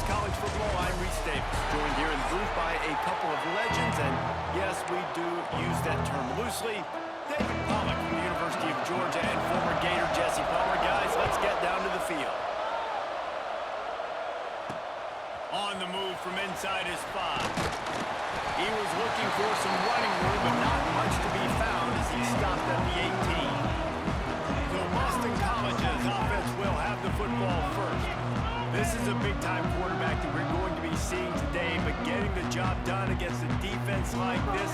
college football. I'm Reese Davis, joined here in the booth by a couple of legends, and yes, we do use that term loosely. David Pollock from the University of Georgia and former Gator Jesse Palmer. Guys, let's get down to the field. On the move from inside his 5. He was looking for some running room, but not much to be found as he stopped at the 18. So Boston College's offense will have the football first. This is a big-time quarterback that we're going to be seeing today, but getting the job done against a defense like this,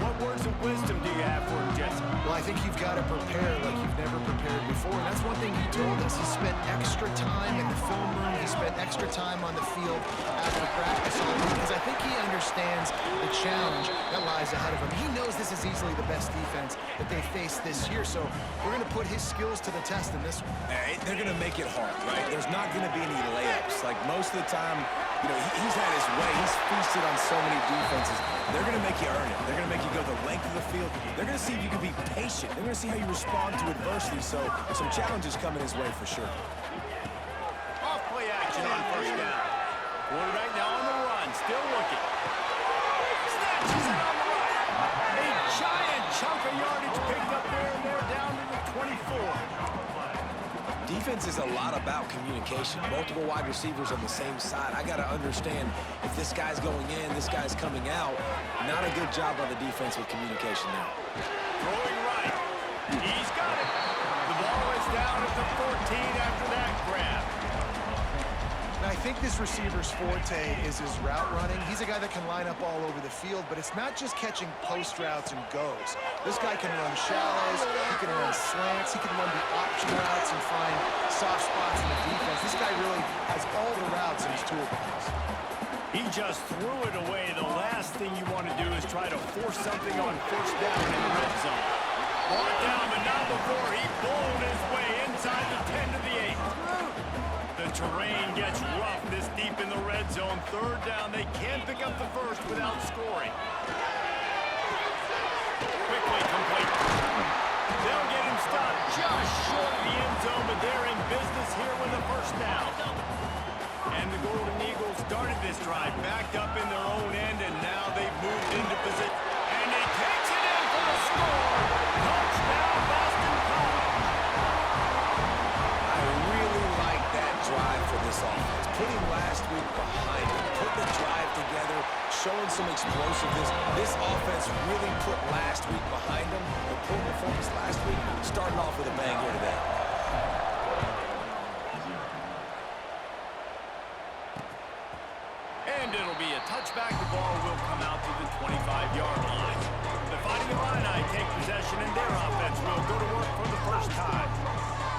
what words of wisdom do you have for him, Jesse? Well, I think you've got to prepare like you've never prepared before, and that's one thing he told us. He spent extra time in the film room. He spent extra time on the field after practice all week, because I think he understands the challenge that lies ahead of him. He knows this is easily the best defense that they face this year, so we're going to put his skills to the test in this one. They're going to make it hard, right? There's not going to be any layups. Like most of the time, you know, he's had his way. He's feasted on so many defenses. They're going to make you earn it. They're going to make you go the length of the field. They're going to see if you can be patient. They're going to see how you respond to adversity. So some challenges coming his way for sure. Off play action on first down. Quarterback now on the run, still looking. Snatches it on the right. A giant chunk of yardage picked up there, and they're down to the 24. Defense is a lot about communication. Multiple wide receivers on the same side. I got to understand if this guy's going in, this guy's coming out. Not a good job by the defense with communication now. Throwing right. He's got it. The ball is down at the 14 after that grab. Now, I think this receiver's forte is his route running. He's a guy that can line up all over the field, but it's not just catching post routes and goes. This guy can run shallows, he can run slants, he can run the option routes and find soft spots in the defense. This guy really has all the routes in his toolbox. He just threw it away. The last thing you want to do is try to force something on first down in the red zone. Brought down, but not before he bowled his way inside the 10 to the 8. The terrain gets rough this deep in the red zone. Third down, they can't pick up the first without scoring. Quickly complete. They'll get him stopped just short of the end zone, but they're in business here with a first down. And the Golden Eagles started this drive backed up in their own end, and now they've moved into position. And he takes it in for the score. Touchdown, Boston College. I really like that drive for this offense. Putting last week behind him, putting the drive together, showing some explosiveness. This offense really put last week behind them. The poor performance last week starting off with a bang here today. And it'll be a touchback. The ball will come out to the 25-yard line. The Fighting Illini take possession, and their offense will go to work for the first time.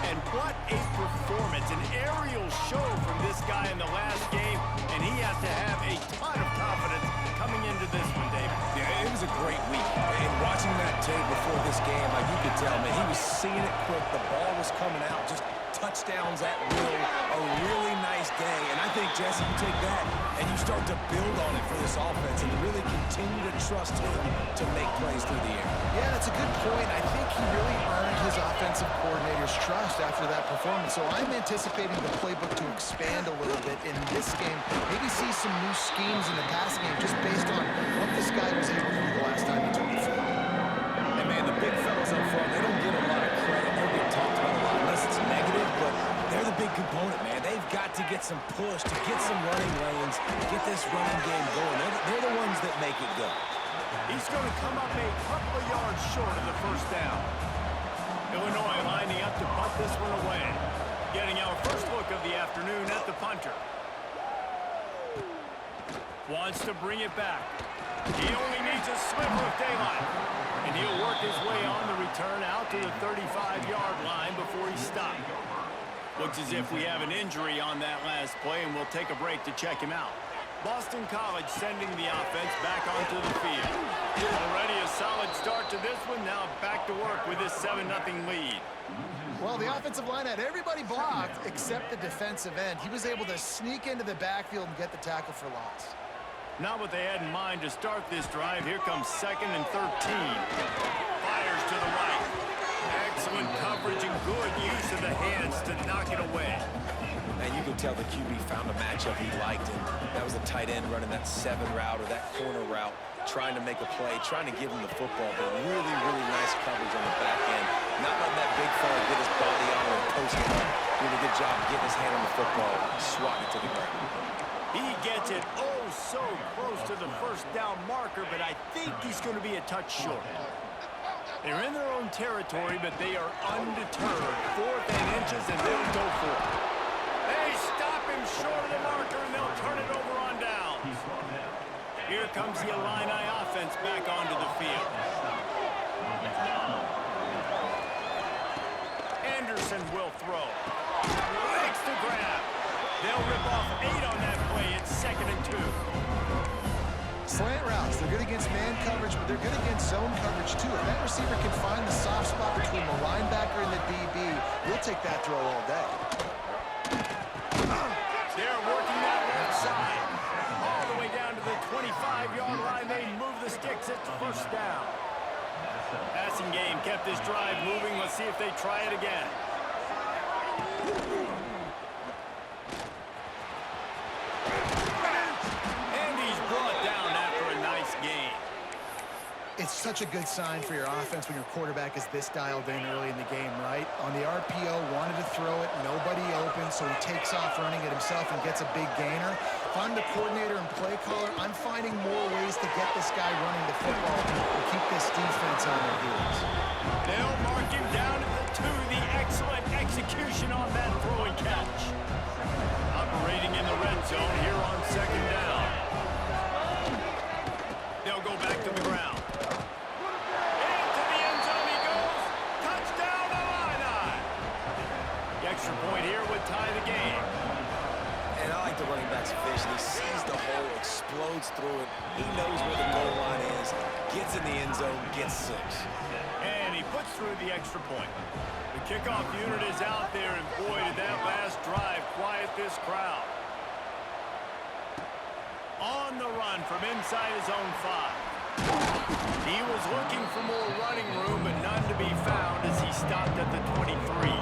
And what a performance, an aerial show from this guy in the last game, and he has to have a ton of confidence coming into this one, David. Yeah, it was a great week. And watching that tape before this game, like you could tell, man, he was seeing it quick. The ball was coming out, just touchdowns at will. A really nice day. And I think, Jesse, you take that and you start to build on it for this offense and really continue to trust him to make plays through the air. Yeah, that's a good point. I think he really earned his offensive coordinator's trust after that performance. So I'm anticipating the playbook to expand a little bit in this game. Maybe see some new schemes in the passing game just based on what this guy was able to do the last time he took the field. And, man, the big fellas up front, they don't get a lot of credit. They're being talked about a lot unless it's negative, but they're the big component, man. They've got to get some push, to get some running lanes, get this running game going. They're the ones that make it go. He's going to come up a couple of yards short of the first down. Illinois lining up to punt this one away. Getting our first look of the afternoon at the punter. Wants to bring it back. He only needs a sliver of daylight. And he'll work his way on the return out to the 35-yard line before he stopped. Looks as if we have an injury on that last play, and we'll take a break to check him out. Boston College sending the offense back onto the field. Already a solid start to this one. Now back to work with this 7-0 lead. Well, the offensive line had everybody blocked except the defensive end. He was able to sneak into the backfield and get the tackle for loss. Not what they had in mind to start this drive. Here comes 2nd and 13. Fires to the right. Excellent coverage and good use of the hands to knock it away. And you can tell the QB found a matchup he liked, and that was a tight end running that 7 route or that corner route, trying to make a play, trying to give him the football, but really, really nice coverage on the back end. Not letting that big fella get his body on and post him up. Doing a good job of getting his hand on the football, swatting it to the ground. He gets it so close to the first down marker, but I think he's going to be a touch short. They're in their own territory, but they are undeterred. 4th and inches, and they'll go for it. They stop him short of the marker, and they'll turn it over on downs. Here comes the Illini offense back onto the field. Anderson will throw. Makes the grab. They'll rip off 8 on that play. It's 2nd and 2. Slant routes, they're good against man coverage, but they're good against zone coverage too. If that receiver can find the soft spot between the linebacker and the DB, we'll take that throw all day. They're working that left side. All the way down to the 25-yard line. They move the sticks. It's 1st down. Passing game kept this drive moving. Let's see if they try it again. It's such a good sign for your offense when your quarterback is this dialed in early in the game, right? On the RPO, wanted to throw it, nobody open, so he takes off running it himself and gets a big gainer. If I'm the coordinator and play caller, I'm finding more ways to get this guy running the football and keep this defense on their heels. They'll mark him down to the 2. The excellent execution on that throwing catch. Operating in the red zone here on 2nd down. They'll go back to the ground. Extra point here would tie the game. And I like the running back's vision. He sees the hole, explodes through it. He knows where the goal line is, gets in the end zone, gets 6. And he puts through the extra point. The kickoff unit is out there, and boy, did that last drive quiet this crowd. On the run from inside his own 5. He was looking for more running room, but none to be found as he stopped at the 23.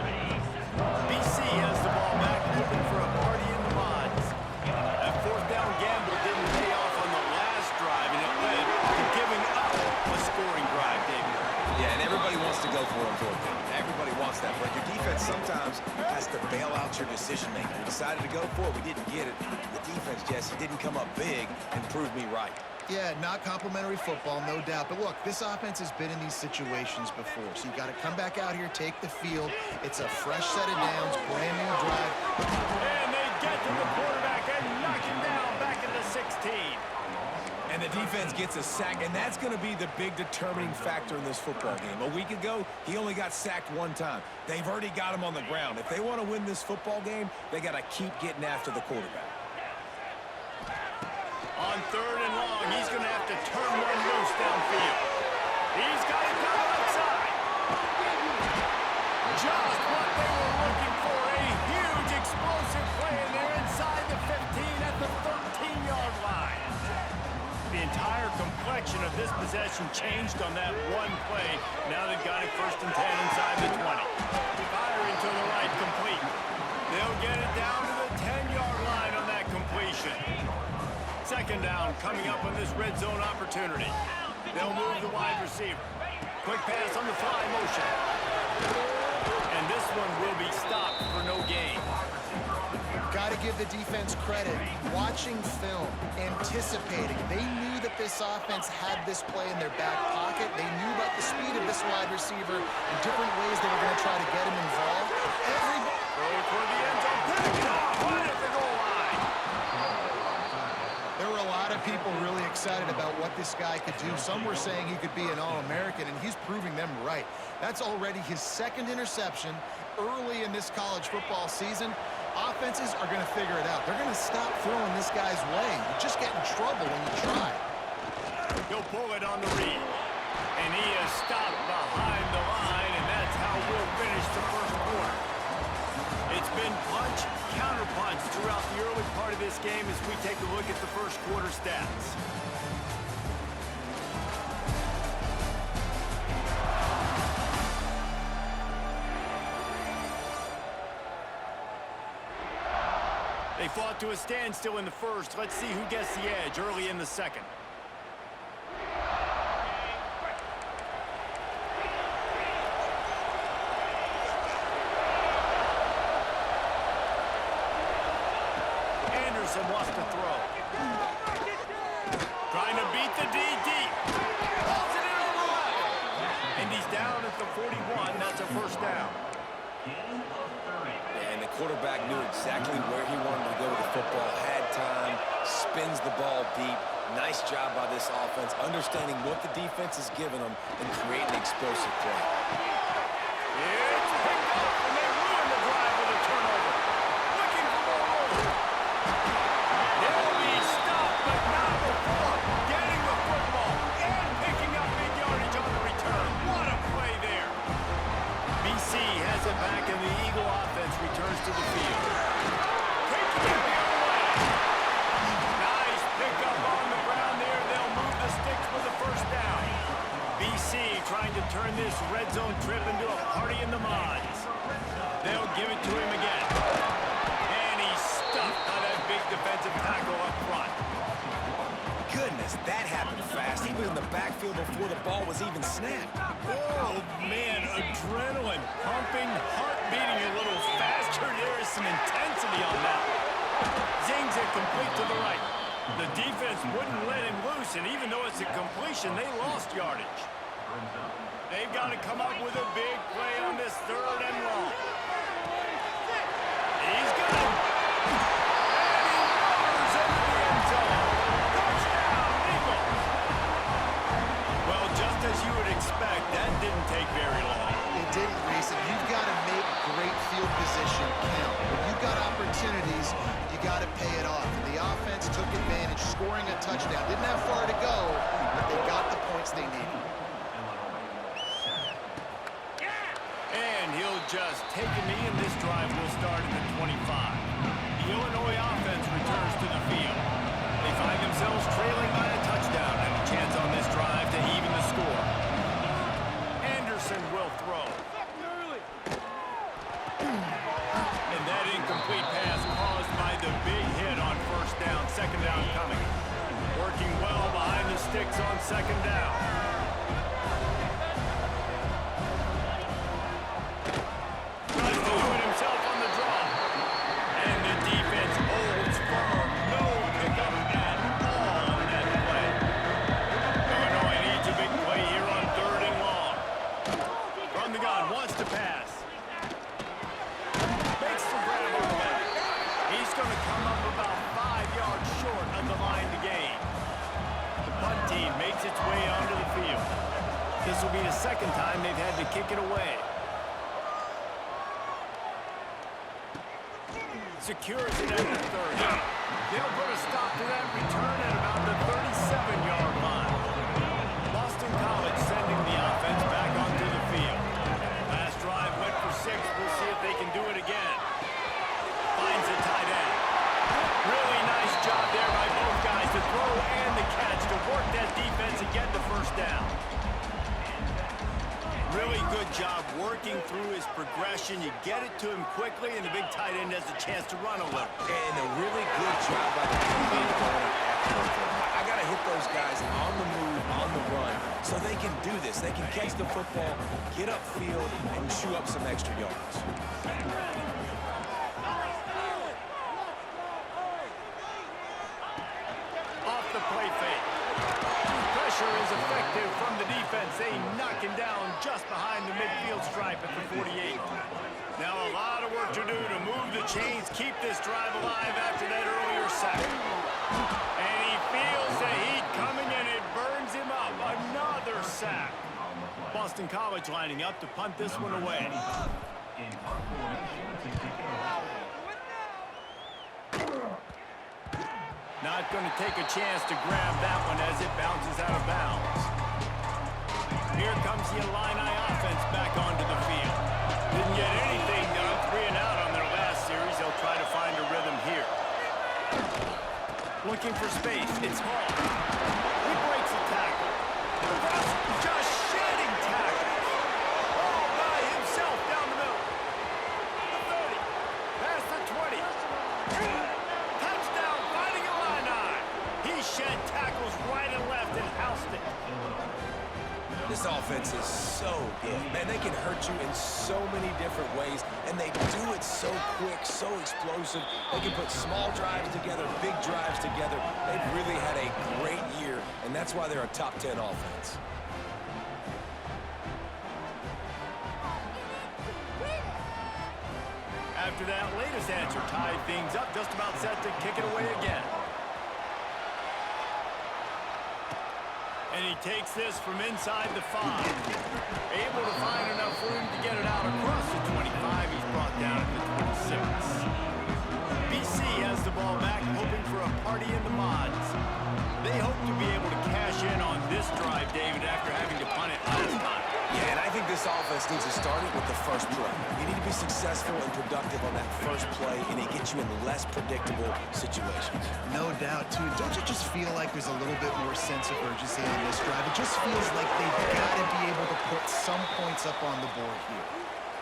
BC has the ball back, looking for a party in the mods. That 4th down gamble didn't pay off on the last drive, and it led to giving up a scoring drive, David. Yeah, and everybody wants to go for it on 4th down. Everybody wants that, but your defense sometimes has to bail out your decision-making. We decided to go for it. We didn't get it. The defense, Jesse, didn't come up big and prove me right. Yeah, not complimentary football, no doubt. But look, this offense has been in these situations before. So you got to come back out here, take the field. It's a fresh set of downs, brand new drive. And they get to the quarterback and knock him down back at the 16. And the defense gets a sack, and that's going to be the big determining factor in this football game. A week ago, he only got sacked 1 time. They've already got him on the ground. If they want to win this football game, they got to keep getting after the quarterback. On 3rd and long, he's going to have to turn one loose downfield. He's got it down outside. Just what they were looking for, a huge explosive play, and they're inside the 15 at the 13-yard line. The entire complexion of this possession changed on that one play. Now they've got it 1st and 10 inside the 20. Firing to the right, complete. They'll get it down to the 10-yard line on that completion. 2nd down coming up on this red zone opportunity. They'll move the wide receiver. Quick pass on the fly motion. And this one will be stopped for no gain. Got to give the defense credit. Watching film, anticipating. They knew that this offense had this play in their back pocket. They knew about the speed of this wide receiver and different ways they were going to try to get him involved. Throw it toward the end zone. Pick it off right at the goal line. There were a lot of people really excited about what this guy could do. Some were saying he could be an All-American, and he's proving them right. That's already his 2nd interception early in this college football season. Offenses are going to figure it out. They're going to stop throwing this guy's way. You just get in trouble when you try. He'll pull it on the read. And he is stopped behind the line, and that's how we'll finish the 1st quarter. It's been punch, counter-punch throughout the early part of this game as we take a look at the 1st quarter stats. They fought to a standstill in the first. Let's see who gets the edge early in the second. Anderson wants to throw. Trying to beat the D deep. Pulls it in on the left. And he's down at the 41. That's a first down. And the quarterback knew exactly where he wanted to go with the football. Had time, spins the ball deep. Nice job by this offense, understanding what the defense is giving them and creating explosive play. It's picked off, and they ruin the drive with a turnover. Looking for more room. They'll be stopped, but not before getting the football and picking up big yardage on the return. What a play there. BC has it back, and the Eagle offense returns to the field. Taking it the other way. Nice pickup on the ground there. They'll move the sticks with the first down. BC trying to turn this red zone trip into a party in the mods. They'll give it to him again. And he's stuffed by that big defensive tackle up front. Goodness, that happened fast. He was in the backfield before the ball was even snapped. Oh, man, adrenaline pumping, heart beating a little faster. There is some intensity on that. Zings it complete to the right. The defense wouldn't let him loose, and even though it's a completion, they lost yardage. They've got to come up with a big play on this third and long. He's got it. And he runs into the end zone. Touchdown, Eagles. Well, just as you would expect, that didn't take very long. It didn't, Reese, and you've got to make great field position count. When you've got opportunities, you got to pay it off. And the offense took advantage, scoring a touchdown. Didn't have far to go, but they got the points they needed. And he'll just take a knee, and this drive will start at the 25. The Illinois offense returns to the field. They find themselves trailing by a touchdown and a chance on this drive to even the score. Anderson will throw. And that incomplete pass caused by the big hit on first down, second down coming. Working well behind the sticks on second down. Tries to do it himself on the draw. And the defense holds firm. No pickup at all on that play. Illinois needs a big play here on third and long. From the gun, wants to pass. Makes the grab on the back. He's going to come up about 5 yards short of the line to gain. The punt team makes its way onto the field. This will be the second time they've had to kick it away. Secures it at the 30. They'll put a stop to that return at about the 37-yard line. Boston College sending the offense back onto the field. Last drive went for 6. We'll see if they can do it again. Finds a tight end. Really nice job there by both guys to throw and the catch to work that defense and get the first down. Really good job working through his progression. You get it to him quickly, and the big tight end has a chance to run a little. And a really good job by the QB throwing an accurate throw. I got to hit those guys on the move, on the run, so they can do this. They can catch the football, get upfield, and chew up some extra yards. Off the play fake. Pressure is effective from the defense. They knock him down just behind the midfield stripe at the 48. Now a lot of work to do to move the chains, keep this drive alive after that earlier sack. And he feels the heat coming, and it burns him up. Another sack. Boston College lining up to punt this one away. Not going to take a chance to grab that one as it bounces out of bounds. Here comes the Illini offense back onto the field. Didn't get anything done, 3 and out on their last series. They'll try to find a rhythm here. Looking for space. It's Hall. He breaks a tackle. Ross just shedding tackles. All by himself down the middle. The 30. Past the 20. This offense is so good. Man, they can hurt you in so many different ways, and they do it so quick, so explosive. They can put small drives together, big drives together. They've really had a great year, and that's why they're a top 10 offense. After that latest answer tied things up, just about set to kick it away again. And he takes this from inside the 5. Able to find enough room to get it out across the 25. He's brought down to the 26. BC has the ball back, hoping for a party in the mods. They hope to be able to cash in on this drive, David, after having to punt it last time. Yeah, and I think this offense needs to start it with the first play. You need to be successful and productive on that first play, and it gets you in less predictable situations. No doubt, too. Don't you just feel like there's a little bit more sense of urgency on this drive? It just feels like they've got to be able to put some points up on the board here.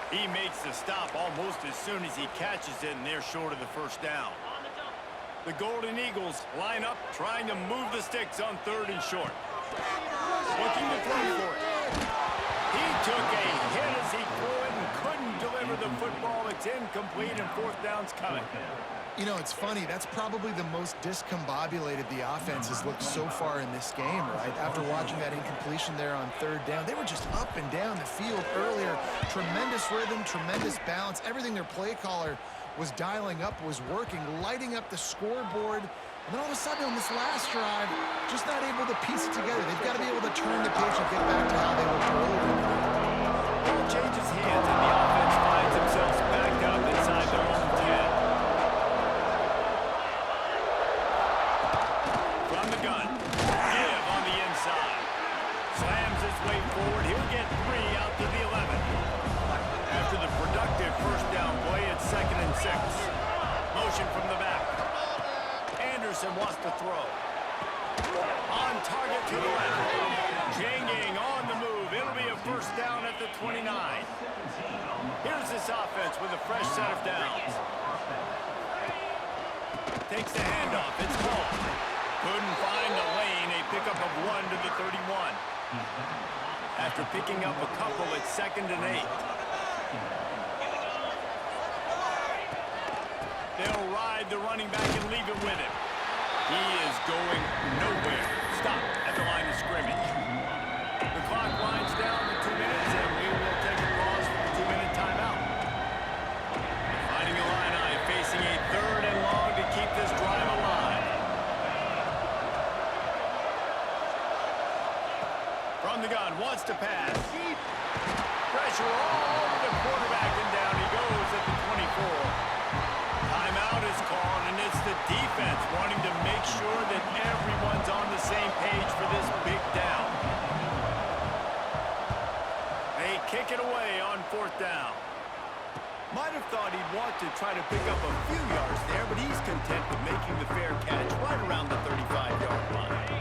He makes the stop almost as soon as he catches it, and they're short of the first down. The Golden Eagles line up, trying to move the sticks on 3rd and short. Looking to throw for it. He took a hit as he threw it and couldn't deliver the football. It's incomplete, and 4th down's coming. You know, it's funny. That's probably the most discombobulated the offense has looked so far in this game, right? After watching that incompletion there on 3rd down, they were just up and down the field earlier. Tremendous rhythm, tremendous balance. Everything their play caller was dialing up was working, lighting up the scoreboard. And then all of a sudden on this last drive, just not able to piece it together. They've got to be able to turn the page and get back to how they were earlier. Ball changes hands, and the offense finds themselves backed up inside their own 10. From the gun, give on the inside. Slams his way forward. He'll get 3 out to the 11. After the productive first down play, it's 2nd and 6. Motion from the back. Anderson wants to throw. On target to the left. Janging on the move. It'll be a first down at the 29. Here's this offense with a fresh set of downs. Takes the handoff. It's called. Couldn't find the lane. A pickup of 1 to the 31. After picking up a couple, it's 2nd and 8. They'll ride the running back and leave it with him. He is going nowhere. Stop at the line of scrimmage. The clock winds down to 2 minutes, and we will take a pause for the 2-minute timeout. Finding Illini facing a 3rd and long to keep this drive alive. From the gun, wants to pass. Pressure all over the quarterback, and down he goes at the 24. Timeout is called, and it's the defense wanting to make sure that everyone's on the same page for this big down. They kick it away on 4th down. Might have thought he'd want to try to pick up a few yards there, but he's content with making the fair catch right around the 35-yard line.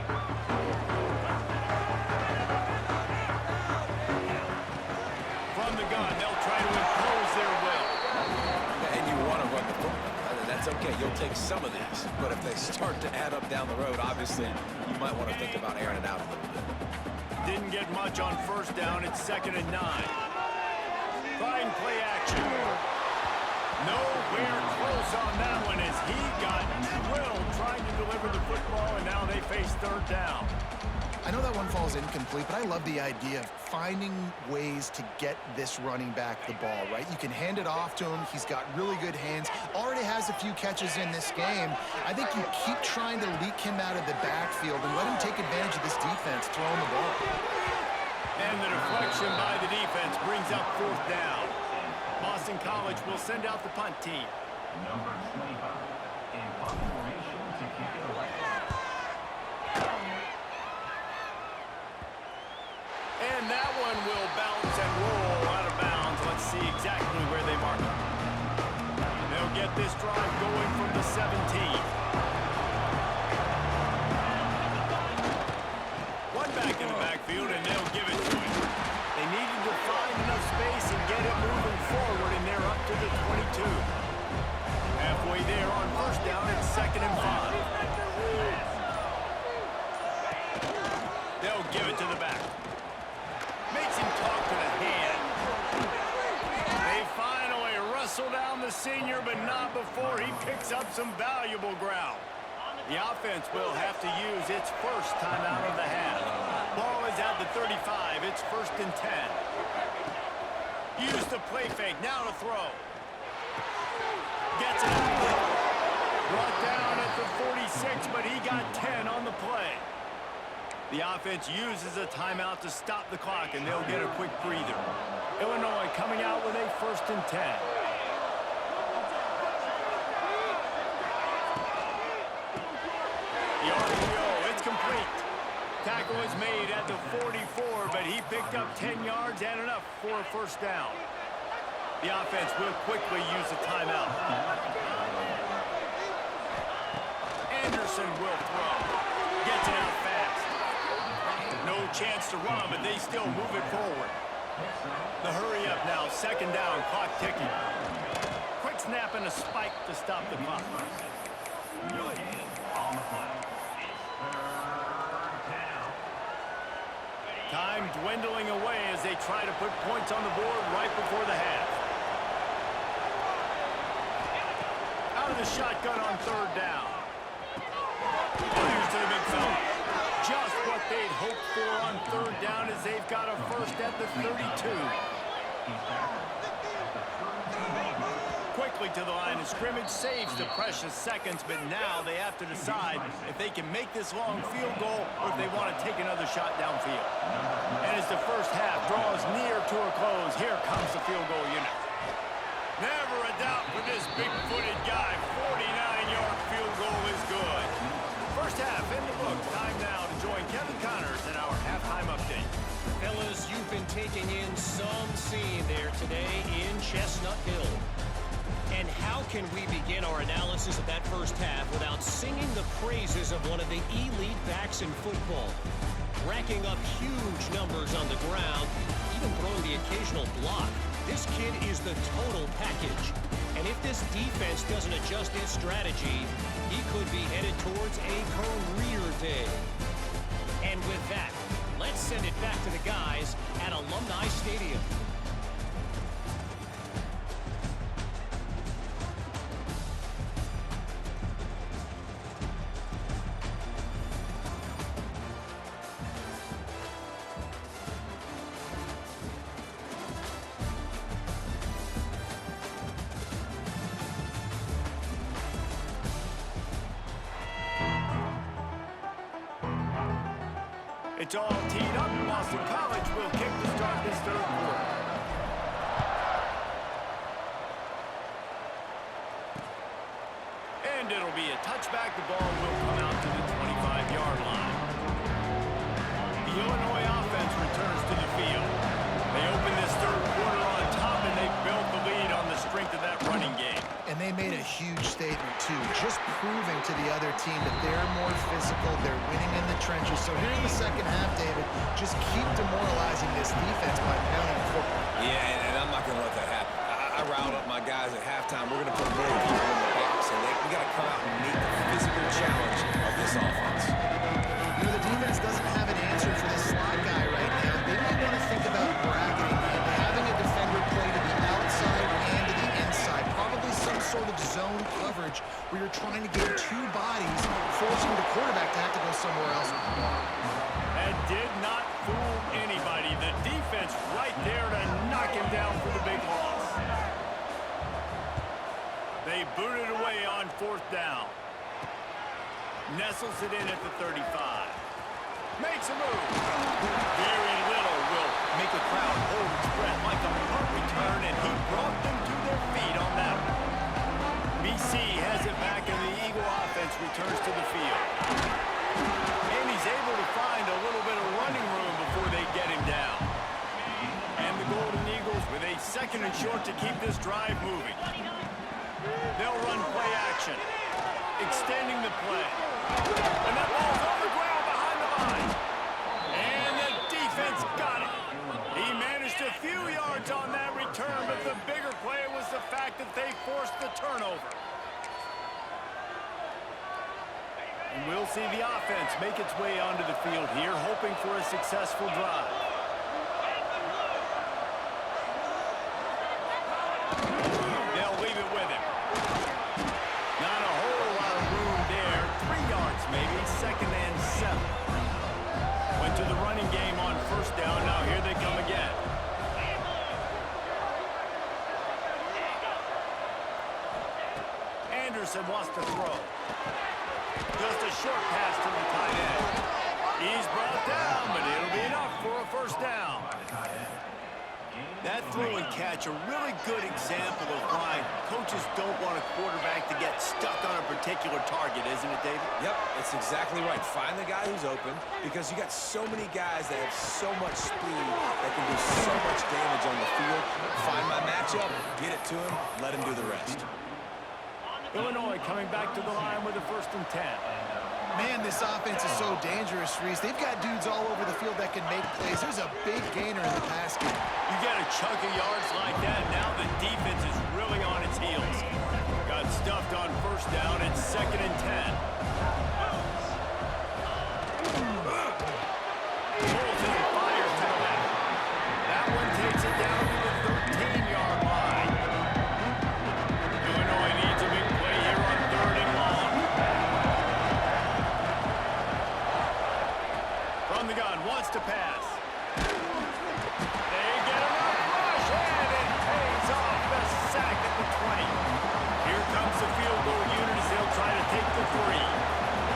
From the gun, they'll try to impose their will. And you want to run the football. That's okay. You'll take some of these. But if they start to add up down the road, obviously, you might want to think about airing it out a little bit. Didn't get much on 1st down. It's 2nd and 9. Trying play action. Nowhere close on that one as he got drilled trying to deliver the football, and now they face 3rd down. I know that one falls incomplete, but I love the idea of finding ways to get this running back the ball, right? You can hand it off to him. He's got really good hands. Already has a few catches in this game. I think you keep trying to leak him out of the backfield and let him take advantage of this defense throwing the ball. And the deflection by the defense brings up 4th down. Boston College will send out the punt team. Number 25 in punt formation to kick it away. And that one will bounce and roll out of bounds. Let's see exactly where they mark it. They'll get this drive going from the 17. One back in the backfield, and they'll give it to him. They needed to find enough space and get it moving forward, and they're up to the 22. Halfway there on 1st down, it's 2nd and 5. They'll give it to the back. picks up some valuable ground. The offense will have to use its first timeout of the half. Ball is at the 35. It's 1st and 10. Use the play fake. Now to throw. Gets it out. Brought down at the 46, but he got 10 on the play. The offense uses a timeout to stop the clock, and they'll get a quick breather. Illinois coming out with a 1st and 10. The RPO, it's complete. Tackle is made at the 44, but he picked up 10 yards and enough for a 1st down. The offense will quickly use a timeout. Anderson will throw. Gets it out fast. No chance to run, but they still move it forward. The hurry up now, 2nd down, clock ticking. Quick snap and a spike to stop the clock. Time dwindling away as they try to put points on the board right before the half. Out of the shotgun on 3rd down. Here's to the big fella. Just what they'd hoped for on 3rd down as they've got a 1st at the 32. Quickly to the line of scrimmage, saves the precious seconds, but now they have to decide if they can make this long field goal or if they want to take another shot downfield. And as the 1st half draws near to a close, here comes the field goal unit. Never a doubt for this big-footed guy. 49-yard field goal is good. 1st half in the books. Time now to join Kevin Connors in our halftime update. Fellas, you've been taking in some scene there today in Chestnut Hill. And how can we begin our analysis of that 1st half without singing the praises of one of the elite backs in football? Racking up huge numbers on the ground, even throwing the occasional block. This kid is the total package. And if this defense doesn't adjust its strategy, he could be headed towards a career day. And with that, let's send it back to the guys at Alumni Stadium. It's all teed up. Boston College will kick to start this 3rd quarter. And it'll be a touchback. The ball will come out to the 25-yard line. The Illinois offense returns to the field. They open this 3rd quarter on top, and they built the lead on the strength of that running game. And they made a huge statement, too, just proving to the other team that they're more physical, they're winning in the trenches. So here in the 2nd half, David, just keep demoralizing this defense by pounding the football. Yeah, and I'm not going to let that happen. I riled up my guys at halftime. We're going to put more people in the box, and we got to come out and meet the physical challenge of this offense. You know, the defense doesn't have an answer for this slot guy right now. They might want to think about bracketing him, having a defender play to the outside and to the inside. Probably some sort of zone coverage where you're trying to get 2 bodies, forcing the quarterback to have to go somewhere else. That did not fool anybody. The defense right there to knock him down for the big loss. They booted away on 4th down. Nestles it in at the 35. Makes a move. Very little will make a crowd hold its breath like a punt return, and he brought them to their feet on that one. BC has it back, and the Eagle offense returns to the field. And he's able to find a little bit of running room before they get him down. And the Golden Eagles with a 2nd and short to keep this drive moving. They'll run play action, extending the play. And that ball's on the ground behind the line. And the defense got it. He managed a few yards on that return, but the bigger play was the fact that they forced the turnover. And we'll see the offense make its way onto the field here, hoping for a successful drive. They'll leave it with him. Not a Jefferson wants to throw. Just a short pass to the tight end. He's brought down, but it'll be enough for a first down. That throw and catch, a really good example of why coaches don't want a quarterback to get stuck on a particular target, isn't it, David? Yep, it's exactly right. Find the guy who's open because you got so many guys that have so much speed that can do so much damage on the field. Find my matchup, get it to him, let him do the rest. Illinois coming back to the line with a 1st and 10. Man, this offense is so dangerous, Reese. They've got dudes all over the field that can make plays. There's a big gainer in the pass game. You get a chunk of yards like that, now the defense is really on its heels. Got stuffed on 1st down, it's 2nd and 10. Pulls it and fires to the left. That one takes it down to the 13-yard line. Illinois needs a big play here on 3rd and long. From the gun, wants to pass. They get enough rush, and it pays off the sack at the 20. Here comes the field goal unit as they'll try to take the 3.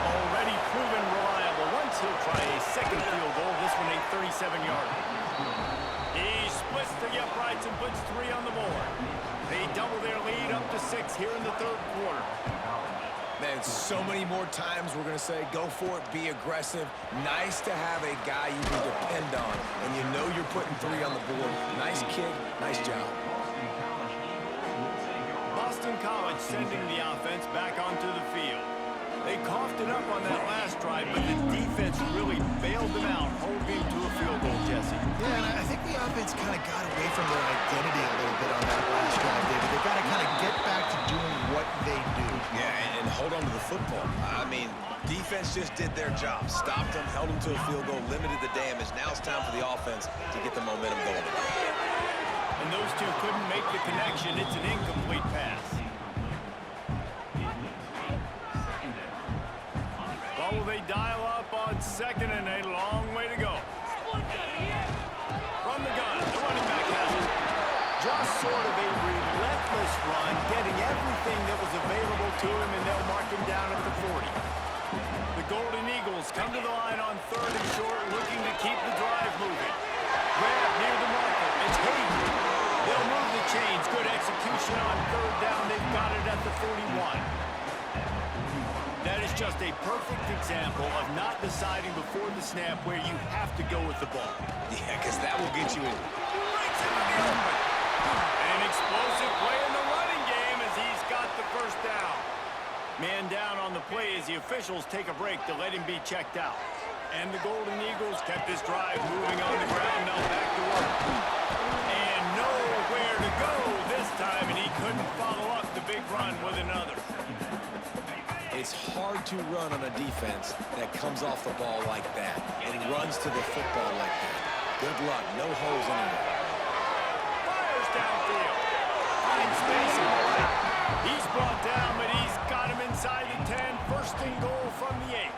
Already proven reliable. Once he'll try a 2nd field goal, this one a 37-yarder. He splits the uprights and puts 3 on the board. They double their lead up to 6 here in the 3rd quarter. Man, so many more times we're going to say, go for it, be aggressive. Nice to have a guy you can depend on, and you know you're putting 3 on the board. Nice kick, nice job. Boston College sending the offense back onto the field. They coughed it up on that last drive, but the defense really bailed them out, holding to a field goal, Jesse. Yeah, and I think the offense kind of got away from their identity a little bit on that last drive, David. They've got to kind of get back to doing what they do. Yeah, and hold on to the football. I mean, defense just did their job. Stopped them, held them to a field goal, limited the damage. Now it's time for the offense to get the momentum going. And those two couldn't make the connection. It's an incomplete pass. Well, will they dial up on 2nd and a long way to go? From the gun, the running back has it. Just sort of a relentless run, getting everything that was available to him, and they'll mark him down at the 40. The Golden Eagles come to the line on 3rd and short, looking to keep the drive moving. Grab near the marker. It's Hayden. They'll move the chains. Good execution on 3rd down. They've got it at the 41. That is just a perfect example of not deciding before the snap where you have to go with the ball. Yeah, because that will get you in. Breaks into the open. An explosive play in the running game as he's got the 1st down. Man down on the play as the officials take a break to let him be checked out. And the Golden Eagles kept this drive moving on the ground, now back to work. And nowhere to go this time, and he couldn't follow up the big run with another. It's hard to run on a defense that comes off the ball like that and runs to the football like that. Good luck. No holes anywhere. Fires downfield. Finds space in the right. He's brought down, but he's got him inside the 10. 1st and goal from the 8.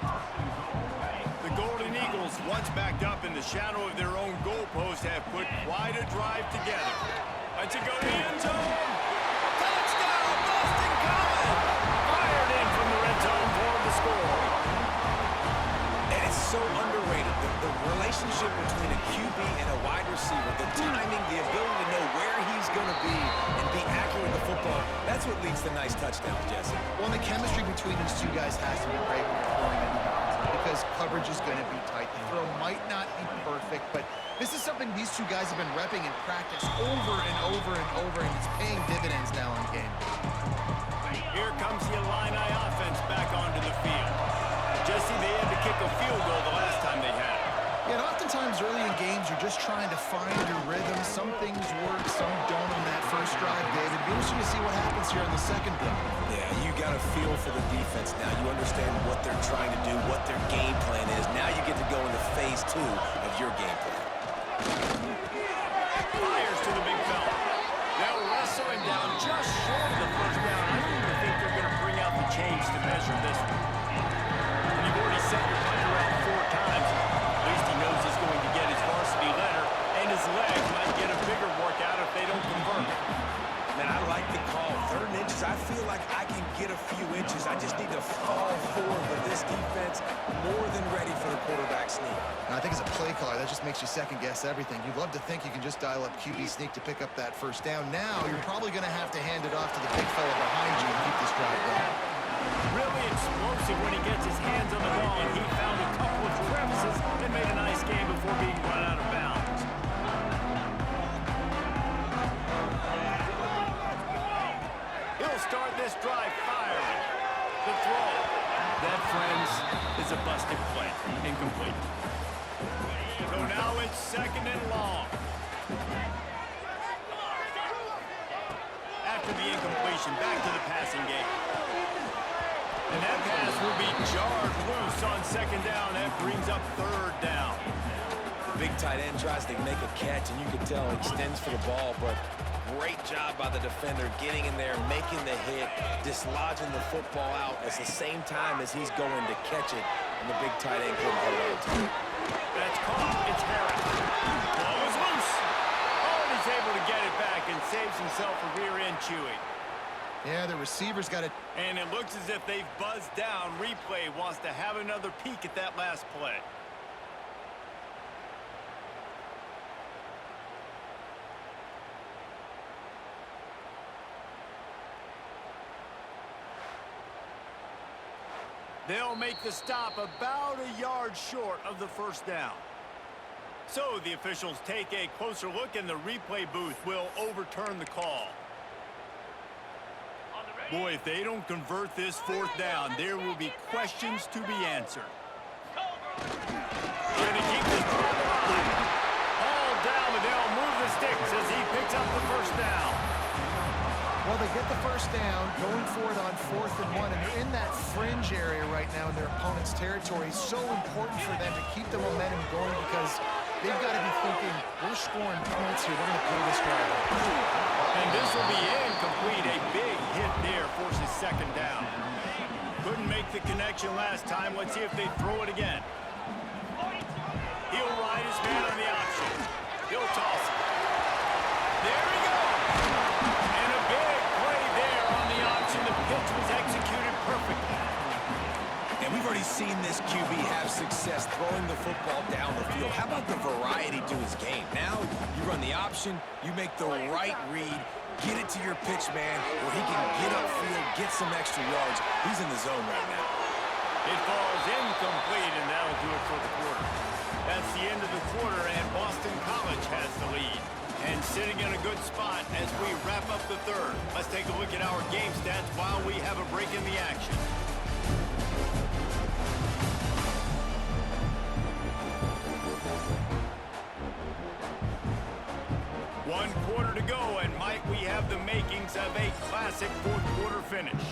The Golden Eagles, once backed up in the shadow of their own goalpost, have put quite a drive together. Let's it go to the end zone. Touchdown, Boston College! Fired in from the red zone for the score. And it's so underrated. The relationship between a QB and a wide receiver, the timing, the ability to know where he's going to be and be accurate with the football, that's what leads to nice touchdowns, Jesse. Well, and the chemistry between these two guys has to be great when you're throwing into bounds because coverage is going to be tight. The throw might not be perfect, but this is something these two guys have been repping in practice over and over and over, and it's paying dividends now in game. Here comes the Illini offense back onto the field. Jesse, they had to kick a field goal the last time they had it. Yeah, and oftentimes early in games, you're just trying to find your rhythm. Some things work, some don't on that first drive, David. Be interesting to see what happens here in the second drive. Yeah, you got a feel for the defense now. You understand what they're trying to do, what their game plan is. Now you get to go into phase 2 of your game plan. Fires to the big fella. They'll wrestle him down just short of the 1st down. I don't even think they're going to bring out the chains to measure this one. And you've already sent your punter out 4 times. At least he knows he's going to get his varsity letter, and his leg might get a bigger workout if they don't convert. Man, I like the call. 3rd and inches, I feel like I can get a few just need to fall forward, but this defense more than ready for the quarterback sneak. And I think as a play caller, that just makes you second-guess everything. You'd love to think you can just dial up QB sneak to pick up that first down. Now you're probably going to have to hand it off to the big fella behind you to keep this drive going. Really explosive when he gets his hands on the ball, and he found a couple of crevices and made a nice game before being run out of bounds. He'll start this drive firing. The throw. That, friends, is a busted play. Incomplete. So now it's 2nd and long. After the incompletion, back to the passing game. And that pass will be jarred loose on 2nd down. That brings up 3rd down. Big tight end tries to make a catch, and you can tell he extends for the ball, but great job by the defender getting in there, making the hit, dislodging the football out at the same time as he's going to catch it, and the big tight end couldn't hold on to it. That's caught. It's Harris. Ball is loose. Oh, and he's able to get it back and saves himself a rear end chewing. Yeah, the receiver's got it. And it looks as if they've buzzed down. Replay wants to have another peek at that last play. They'll make the stop about a yard short of the first down. So the officials take a closer look, and the replay booth will overturn the call. Boy, if they don't convert this 4th down, there will be questions to be answered. Trying to keep this drive alive. All down, but they'll move the sticks as he picks up the first down. Well, they get the first down, going for it on 4th and 1, and they're in that fringe area right now in their opponent's territory. It's so important for them to keep the momentum going because they've got to be thinking, we're scoring points here, we're going to pull this drive out. And this will be incomplete. A big hit there forces 2nd down. Couldn't make the connection last time. Let's see if they throw it again. He'll ride his man on the option. He'll toss it. There he goes. And a big play there on the option. The pitch was executed perfectly. And we've already seen this QB have success throwing the football down the field. How about the variety to his game? Now you run the option, you make the right read, get it to your pitch man where he can get upfield, get some extra yards. He's in the zone right now. It falls incomplete, and that'll do it for the quarter. That's the end of the quarter, and Boston College has the lead. And sitting in a good spot as we wrap up the 3rd. Let's take a look at our game stats while we have a break in the action. One quarter to go, and might we have the makings of a classic 4th quarter finish.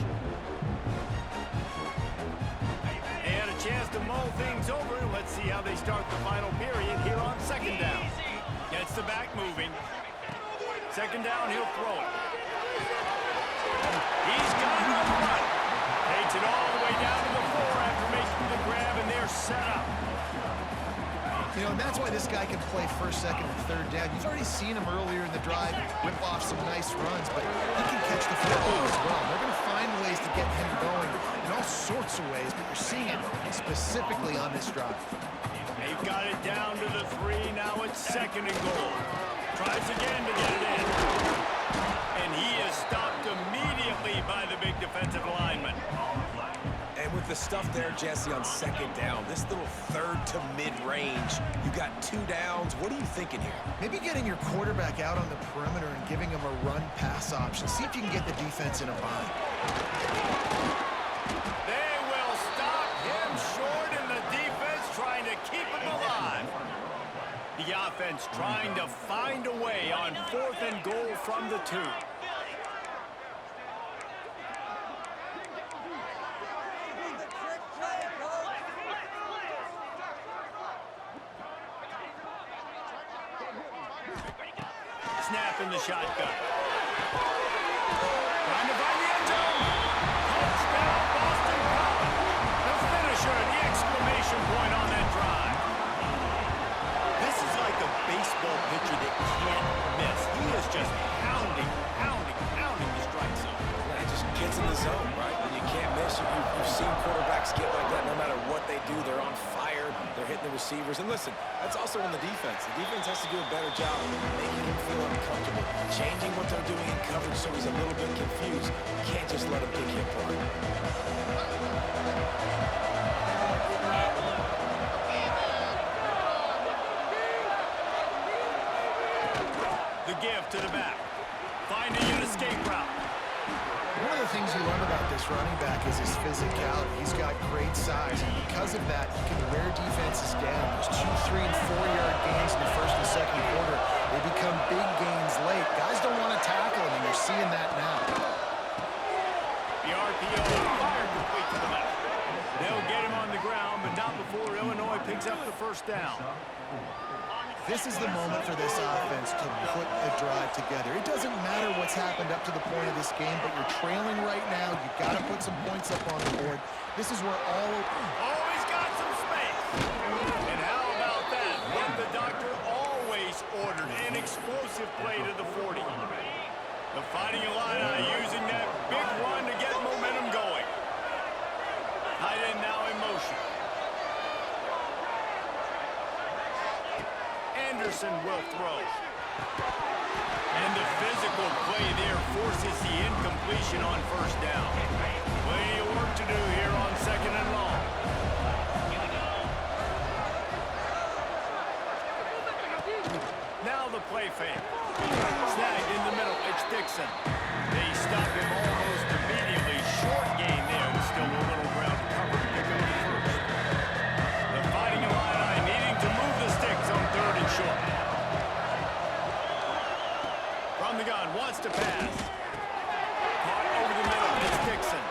They had a chance to mull things over. Let's see how they start the final period here on 2nd down. Gets the back moving. 2nd down, he'll throw it. He's got it on the run. Takes it all the way down to the 4 after making the grab, and they're set up. You know, and that's why this guy can play 1st, 2nd, and 3rd down. You've already seen him earlier in the drive whip off some nice runs, but he can catch the football as well. They're going to find ways to get him going in all sorts of ways, but you're seeing it specifically on this drive. They've got it down to the 3. Now it's 2nd and goal. Tries again to get it in. And he is stopped immediately by the big defensive lineman. And with the stuff there, Jesse, on 2nd down, this little 3rd to mid-range, you got 2 downs. What are you thinking here? Maybe getting your quarterback out on the perimeter and giving him a run-pass option. See if you can get the defense in a bind. They will stop him short, and the defense trying to keep him alive. The offense trying to find a way on 4th and goal from the 2. Snap in the shotgun. Trying to find the end zone. Touchdown, Boston College. The finisher, the exclamation point on that drive. This is like a baseball pitcher that can't miss. He is just pounding the strike zone. It just gets in the zone, right? When you can't miss, you quarterbacks get like that, no matter what they do, they're on fire, they're hitting the receivers. And listen, that's also on the defense. The defense has to do a better job making him feel uncomfortable, changing what they're doing in coverage so he's a little bit confused. You can't just let him pick you apart. The give to the back. Finding an escape route. One of the things you learn about this running back is his physicality. He's got great size, and because of that, he can wear defenses down. Those 2, 3, and 4-yard gains in the first and second quarter, they become big gains late. Guys don't want to tackle him, and you're seeing that now. The RPO fired complete to the left. They'll get him on the ground, but not before Illinois picks up the first down. This is the moment for this offense to put a drive together. It doesn't matter what's happened up to the point of this game, but you're trailing right now. You've got to put some points up on the board. This is where all... Oh, he's got some space. And how about that? What the doctor always ordered, an explosive play to the 40. The Fighting Illini using that big run to get momentum going. Tight end now in motion. Anderson will throw. And the physical play there forces the incompletion on first down. Plenty of work to do here on second and long. Now the play fake. Snagged in the middle. It's Dixon. They stop him almost immediately. Short gain there. And still a little ground to cover to pick up the first. The Fighting Illini needing to move the sticks on third and short. From the gun, wants to pass. Caught over the middle, it's Dixon.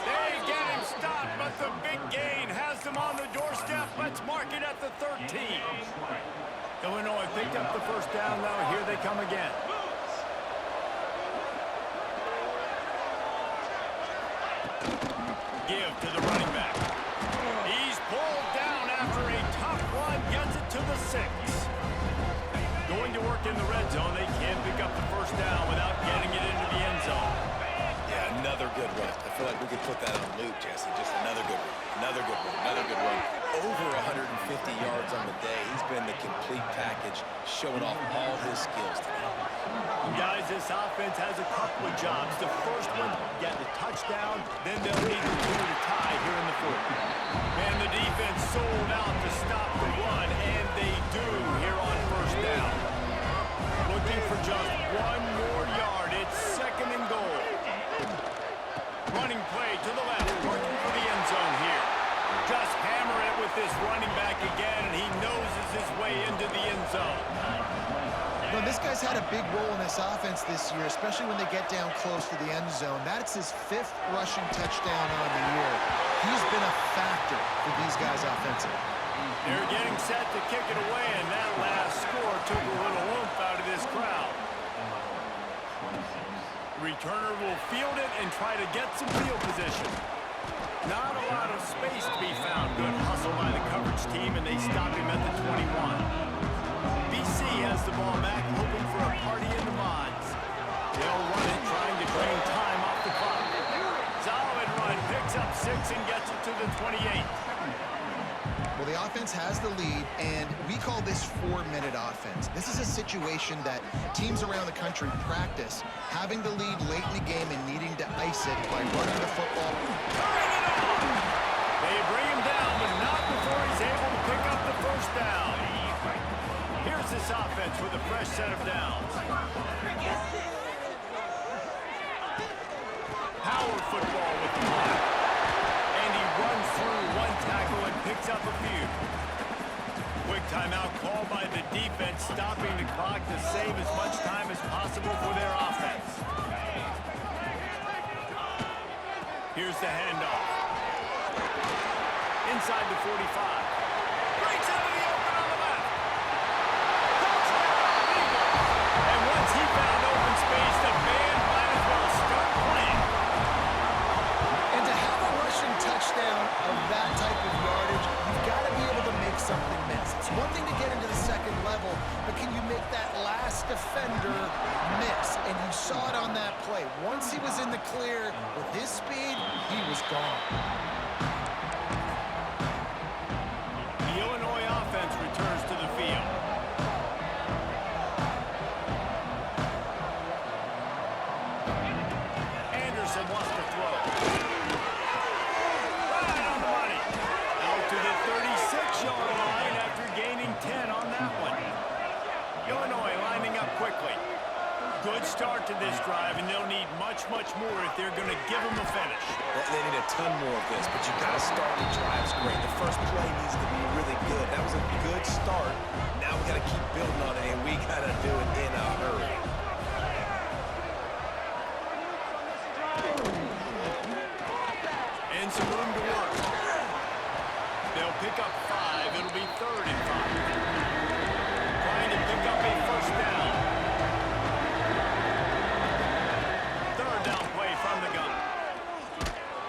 They get him stopped, but the big gain has them on the doorstep. Let's mark it at the 13. Illinois picked up the first down, now here they come again. Give to the running back. He's pulled down after a tough run, gets it to the 6. Going to work in the red zone, they can't pick up the first down without getting it into the end zone. Yeah, another good run. I feel like we could put that on loop, Jesse. Just another good run. Another good run. Another good run. Over 150 yards on the day. He's been the complete package, showing off all his skills today. Guys, this offense has a couple of jobs. The first one, get the touchdown, then they'll need the 2 to tie here in the fourth. And the defense sold out to stop the run, and they do here on first down. Looking for just one more yard. It's second and goal. Running play to the left, working for the end zone here. Just hammer it with this running back again, and he noses his way into the end zone. You know, this guy's had a big role in this offense this year, especially when they get down close to the end zone. That's his 5th rushing touchdown on the year. He's been a factor for these guys offensively. They're getting set to kick it away, and that last score took a little oomph out of this crowd. Returner will field it and try to get some field position. Not a lot of space to be found. Good hustle by the coverage team, and they stop him at the 21. BC has the ball back, hoping for a party in the mods. They'll run it, trying to drain time off the clock. Solid run, picks up 6 and gets it to the 28. Well, the offense has the lead, and we call this 4-minute offense. This is a situation that teams around the country practice, having the lead late in the game and needing to ice it by running the football. They bring him down, but not before he's able to pick up the first down. Here's this offense with a fresh set of downs. Power football with the block. And he runs through one tackle and picks up a few. Quick timeout called by the defense, stopping the clock to save as much time as possible for their offense. Here's the handoff. Inside the 45. Breaks out of the open on the left. Touchdown, Eagles. And once he found open space, the band might as well start playing. And to have a rushing touchdown of that type of yardage, you've got to be able to make something miss. It's one thing to get into the second level, but can you make that last defender miss? And you saw it on that play. Once he was in the clear with his speed, he was gone. Good start to this drive, and they'll need much, much more if they're going to give them a finish. They need a ton more of this, but you got to start the drives great. The first play needs to be really good. That was a good start. Now we got to keep building on it, and we got to do it in a hurry. And some room to work. They'll pick up 5. It'll be 3rd and 5. Trying to pick up a first down.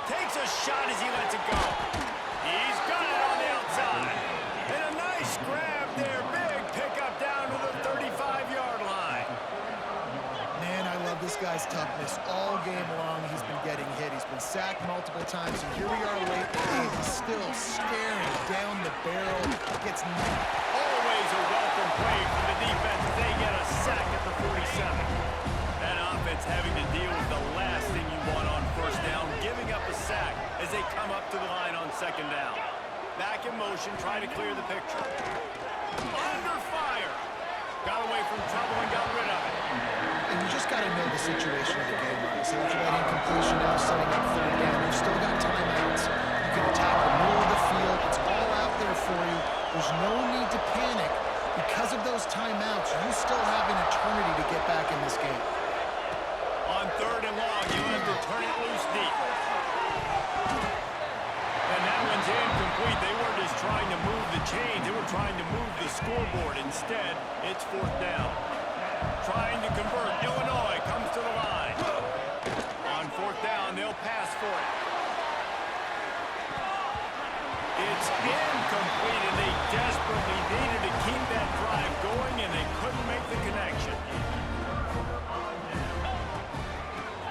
Takes a shot as he lets it go. He's got it on the outside. And a nice grab there. Big pickup down to the 35-yard line. Man, I love this guy's toughness. All game long, he's been getting hit. He's been sacked multiple times, and here we are late in the game. He's still staring down the barrel. Gets always a welcome play from the defense. They get a sack at the 47. That offense having to deal with the last thing you want on first down, giving up a sack as they come up to the line on 2nd down. Back in motion, trying to clear the picture. Under fire. Got away from trouble and got rid of it. And you just got to know the situation of the game, honestly. After that incompletion now, setting up 3rd down, you've still got timeouts. You can attack the middle of the field. It's all out there for you. There's no need to panic. Because of those timeouts, you still have an eternity to get back in this game. On 3rd and long, you have to turn it loose deep. And that one's incomplete. They weren't just trying to move the chains. They were trying to move the scoreboard. Instead, it's 4th down. Trying to convert. Illinois comes to the line. On 4th down, they'll pass for it. It's incomplete, and they desperately needed to keep that drive going, and they couldn't make the connection.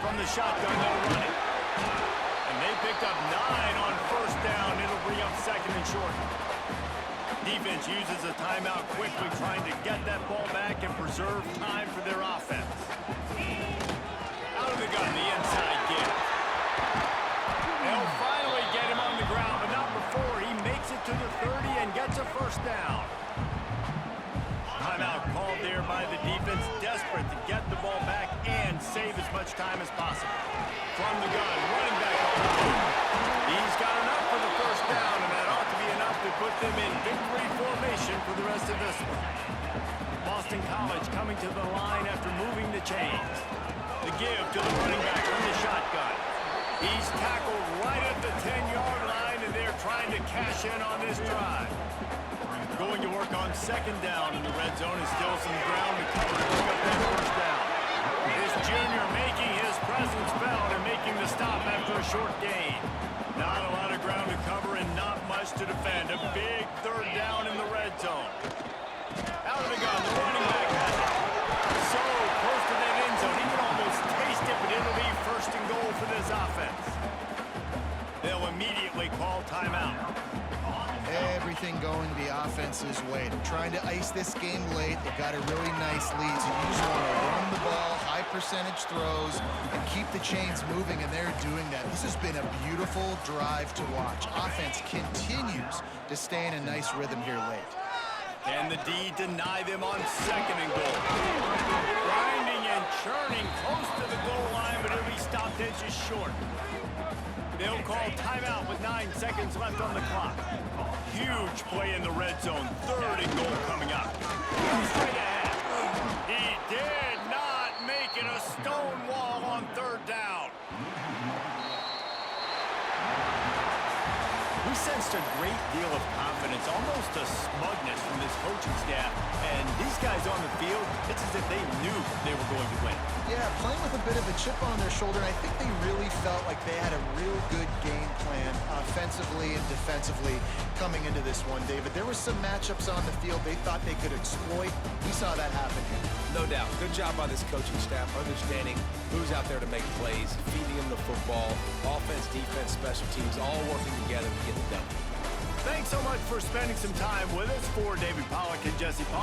From the shotgun, they'll run it. And they picked up 9 on 1st down. It'll bring up 2nd and short. Defense uses a timeout quickly, trying to get that ball back and preserve time for their offense. Out of the gun, the inside give. They'll finally get him on the ground, but not before he makes it to the 30 and gets a first down. Timeout called there by the defense, desperate to get the ball back and save as much time as possible. From the gun, running back on the move. He's got enough for the first down, and that ought to be enough to put them in victory formation for the rest of this one. Boston College coming to the line after moving the chains. The give to the running back from the shotgun. He's tackled right at the 10-yard line, and they're trying to cash in on this drive. Going to work on 2nd down in the red zone, and still some ground to cover to pick up that first down. This junior making his presence felt and making the stop after a short gain. Not a lot of ground to cover and not much to defend. A big 3rd down in the red zone. Out of the gun, the running back has it. So close to that end zone, he can almost taste it, but it'll be 1st and goal for this offense. They'll immediately call timeout. Everything going the offense's way. They're trying to ice this game late. They've got a really nice lead, so you just want to run the ball, high percentage throws, and keep the chains moving, and they're doing that. This has been a beautiful drive to watch. Offense continues to stay in a nice rhythm here late. And the D deny them on 2nd and goal. Grinding and churning close to the goal line, but it'll be stopped inches short. They'll call timeout with 9 seconds left on the clock. Huge play in the red zone. 3rd and goal coming up. Straight ahead. He did not make it a stone wall on 3rd down. We sensed a great deal of confidence, almost a smugness from this coaching staff. And these guys on the field, it's as if they knew they were going to win. Yeah, playing with a bit of a chip on their shoulder. And I think they really felt like they had a real good game plan offensively and defensively coming into this one, David. There were some matchups on the field they thought they could exploit. We saw that happen here. No doubt. Good job by this coaching staff, understanding who's out there to make plays, feeding them the football, offense, defense, special teams, all working together to get it done. Thanks so much for spending some time with us. For David Pollack and Jesse Paul.